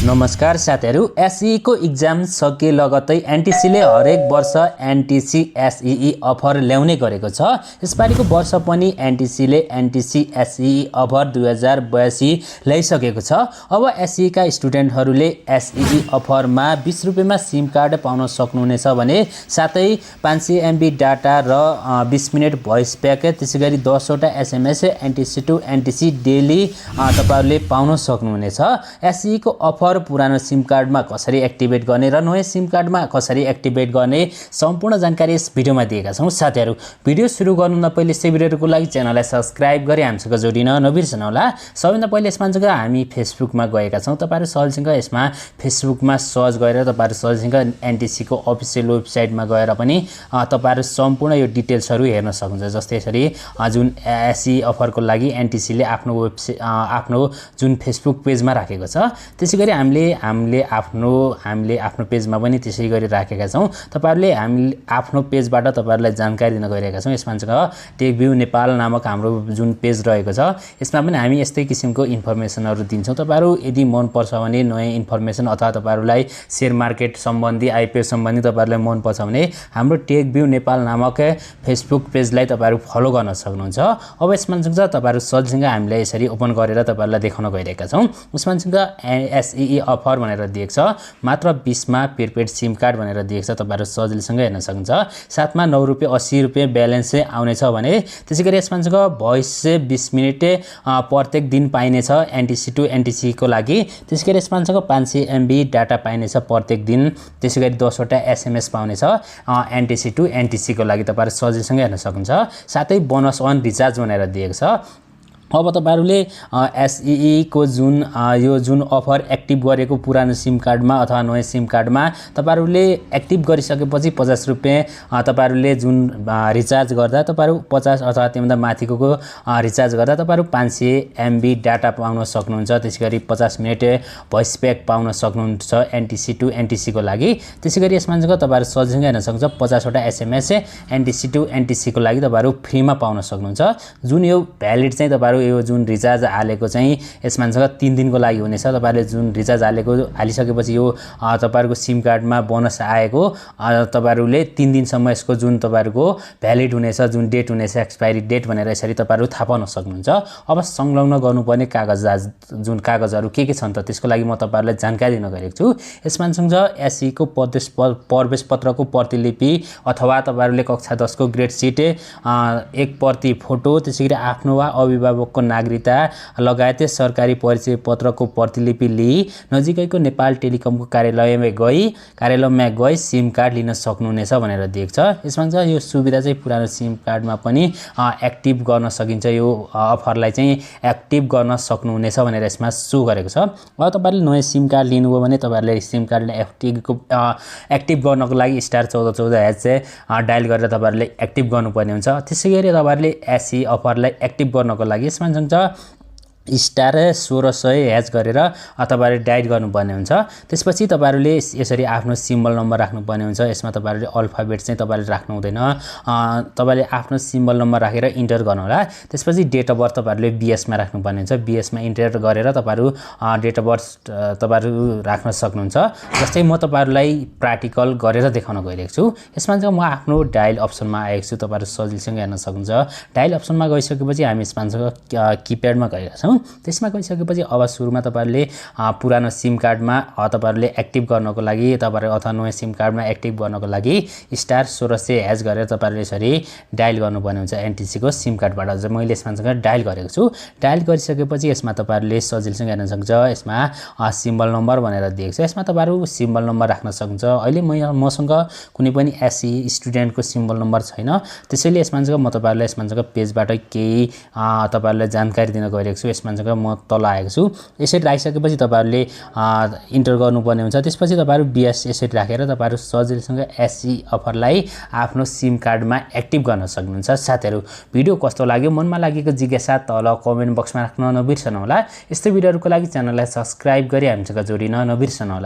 नमस्कार साथीहरु, एसई को इक्जाम सके लगत्तै एनटीसी ले हरेक वर्ष एनटीसी एसई अफर ल्याउने गरेको छ। यसपालिको वर्ष पनि एनटीसी ले एनटीसी एसई अफर 2082 ल्याइसकेको छ। अब एसई का स्टुडेन्टहरुले एसई अफरमा 20 रुपैयाँमा सिम कार्ड पाउन सक्नुहुनेछ भने साथै 500 MB डाटा र 20 मिनेट भोइस प्याकेज, त्यसैगरी 10 वटा SMS NTC to NTC daily तपाईहरुले पाउन सक्नुहुनेछ। एसई को अफर पुरानो सिम कार्डमा कसरी एक्टिभेट गर्ने र नयाँ सिम कार्डमा कसरी एक्टिभेट गर्ने सम्पूर्ण जानकारी यस भिडियोमा दिएका छौं। साथीहरु, भिडियो सुरु गर्नुभन्दा पहिले यस्तै भिडियोहरुको लागि च्यानललाई सब्स्क्राइब गरी हामीसँग जोडिन नबिर्सनु होला। सबैभन्दा पहिले यसमा हामी फेसबुकमा गएका छौं। तपाईहरु सजिलैसँग यसमा फेसबुकमा सर्च गरेर तपाईहरु सजिलैसँग एनटीसी को अफिसियल वेबसाइटमा गएर पनि तपाईहरु सम्पूर्ण यो डिटेल्सहरु हेर्न सक्नुहुन्छ। जस्तै यसरी जुन एसई अफरको लागि एनटीसी ले आफ्नो वेबसाइट आफ्नो जुन फेसबुक पेजमा राखेको छ, त्यसैगरी हामीले आफ्नो पेजमा पनि त्यसै गरी राखेका छौं। तपाईहरुले हामीले आफ्नो पेजबाट तपाईहरुलाई जानकारी दिन गइरहेका छौं। यसमा टेकभ्यू नेपाल नामक हाम्रो जुन पेज रहेको छ, यसमा पनि हामी यस्तै किसिमको इन्फर्मेसनहरु दिन्छौं। तपाईहरु यदि मन पर्छ भने नयाँ इन्फर्मेसन अथवा तपाईहरुलाई शेयर मार्केट सम्बन्धी आईपीओ सम्बन्धी तपाईहरुलाई मन पर्छ भने हाम्रो टेकभ्यू नेपाल नामक फेसबुक पेजलाई तपाईहरु फलो गर्न सक्नुहुन्छ। अब यसमा तपाईहरु सजिलैसँग हामीलाई यसरी ओपन गरेर तपाईहरुलाई देखाउन गइरहेका छौं। यसमा एसई अफर भनेर दिएको छ, मात्र 20 मा प्रिपेड सिम कार्ड भनेर दिएको छ। तपाईहरु सजिलैसँग हेर्न सक्नुहुन्छ। साथमा 9 रुपैयाँ 80 रुपैयाँ ब्यालेन्स आउनेछ भने त्यसैगरी यसमा भोइस 20 मिनेट प्रत्येक दिन पाइनेछ एनटीसी टु एनटीसी को लागि। त्यसैगरी यसमा 500 MB डाटा पाइनेछ प्रत्येक दिन। त्यसैगरी 10 वटा एसएमएस पाउनेछ एनटीसी टु एनटीसी को लागि। तपाईहरु सजिलैसँग हेर्न सक्नुहुन्छ। साथै बोनस अन रिचार्ज भनेर दिएको छ। अब तपाईहरुले एसई को जुन अफर एक्टिभ गरेको पुरानो सिम कार्डमा अथवा नयाँ सिम कार्डमा तपाईहरुले एक्टिभ गरिसकेपछि 50 रुपैयाँ तपाईहरुले जुन रिचार्ज गर्दा तपाईहरु 50 अथवा त्योभन्दा माथिको रिचार्ज गर्दा तपाईहरु 500 MB डाटा पाउन सक्नुहुन्छ। त्यसैगरी 50 मिनेट भोइस प्याक पाउन सक्नुहुन्छ एनटीसी टु एनटीसी को लागि। त्यसैगरी यसमा तपाईहरु सजिलैसँग हेर्न सक्नुहुन्छ 50 वटा एसएमएस एनटीसी टु एनटीसी को लागि तपाईहरु फ्रीमा पाउन सक्नुहुन्छ। जुन यो भ्यालिड चाहिँ तपाईहरु यो जुन रिचार्ज हालेको चाहिँ यसमा 3 दिनको लागि हुनेछ। तपाईहरुले जुन रिचार्ज हालिसकेपछि यो तपाईहरुको सिम कार्डमा बोनस आएको तपाईहरुले 3 दिनसम्म यसको जुन तपाईहरुको भ्यालिड हुनेछ, जुन डेट हुनेछ, एक्सपायरी डेट भनेर यसरी तपाईहरु थाहा पाउन सक्नुहुन्छ। अब संलग्न गर्नुपर्ने कागजहरु के छन् त त्यसको लागि म तपाईहरुलाई जानकारी दिन गएको छु। यसमा एसई को प्रवेश पत्रको प्रतिलिपि अथवा तपाईहरुले कक्षा 10 को ग्रेड सिट 1 प्रति फोटो, त्यसैगरी आफ्नो वा अभिभावक को नागरिकता लगायत सरकारी परिचय पत्रको प्रतिलिपि लिई नजिकैको नेपाल टेलिकमको कार्यालयमा गई सिम कार्ड लिन सक्नुहुनेछ भनेर दिएको छ। यसमा यो सुविधा चाहिँ पुरानो सिम कार्डमा पनि एक्टिभ गर्न सकिन्छ। यो अफरलाई चाहिँ एक्टिभ गर्न सक्नुहुनेछ भनेर यसमा सो गरेको छ। अब तपाईहरुले नयाँ सिम कार्ड लिनुभयो भने तपाईहरुले सिम कार्डलाई एक्टिभ गर्नको लागि *1414# चाहिँ डायल गरेर तपाईहरुले एक्टिभ गर्नुपर्ने हुन्छ। त्यसैगरी तपाईहरुले एसई अफरलाई एक्टिभ गर्नको लागि यसमा *1600# गरेर तपाईहरुले डायल गर्नुपर्ने हुन्छ। त्यसपछि तपाईहरुले यसरी आफ्नो सिम्बल नम्बर राख्नुपर्ने हुन्छ। यसमा तपाईहरुले अल्फाबेट चाहिँ तपाईहरुले राख्नु हुँदैन। तपाईहरुले आफ्नो सिम्बल नम्बर राखेर इन्टर गर्नु होला। त्यसपछि डेट अफ बर्थ तपाईहरुले बीएस मा राख्नुपर्ने हुन्छ। बीएस मा इन्टर गरेर तपाईहरु डेट अफ बर्थ तपाईहरु राख्न सक्नुहुन्छ। जस्तै म तपाईहरुलाई प्र्याक्टिकल गरेर देखाउन गइरहेको छु। यसमा म आफ्नो डायल अप्सनमा आएको छु। तपाईहरु सजिलैसँग हेर्न सक्नुहुन्छ। डायल अप्सनमा गइसकेपछि हामी यसमा किप्याडमा गएका छौं। त्यसमा गइसकेपछि अब सुरुमा तपाईहरुले पुरानो सिम कार्डमा तपाईहरुले एक्टिभ गर्नको लागि तपाईहरु अथवा नयाँ सिम कार्डमा एक्टिभ गर्नको लागि *1600# गरेर तपाईहरुले यसरी डायल गर्नुपर्ने हुन्छ एनटीसी को सिम कार्डबाट। चाहिँ मैले यसमा डायल गरेको छु। डायल गरिसकेपछि यसमा तपाईहरुले सजिलैसँग हेर्न सक्नुहुन्छ। यसमा सिम्बल नम्बर भनेर दिएको छ। यसमा तपाईहरु सिम्बल नम्बर राख्न सक्नुहुन्छ। अहिले मसँग कुनै पनि एसई स्टुडेन्टको सिम्बल नम्बर छैन, त्यसैले यसमा म तपाईहरुलाई यसमा पेजबाट केही तपाईहरुलाई जानकारी दिन गइरहेको छु। यसमा म तल आएको छु। यसरी राखिसकेपछि तपाईहरुले इन्टर गर्नुपर्ने हुन्छ। त्यसपछि तपाईहरु बीएस यसरी राखेर तपाईहरु सजिलैसँग एसई अफरलाई आफ्नो सिम कार्डमा एक्टिभ गर्न सक्नुहुन्छ। साथीहरु, भिडियो कस्तो लाग्यो, मनमा लागेको जिज्ञासा तल कमेन्ट बक्समा राख्न नबिर्सनु होला। यस्तै भिडियोहरुको लागि च्यानललाई सब्स्क्राइब गरी हामीसँग जोडिन नबिर्सनु होला।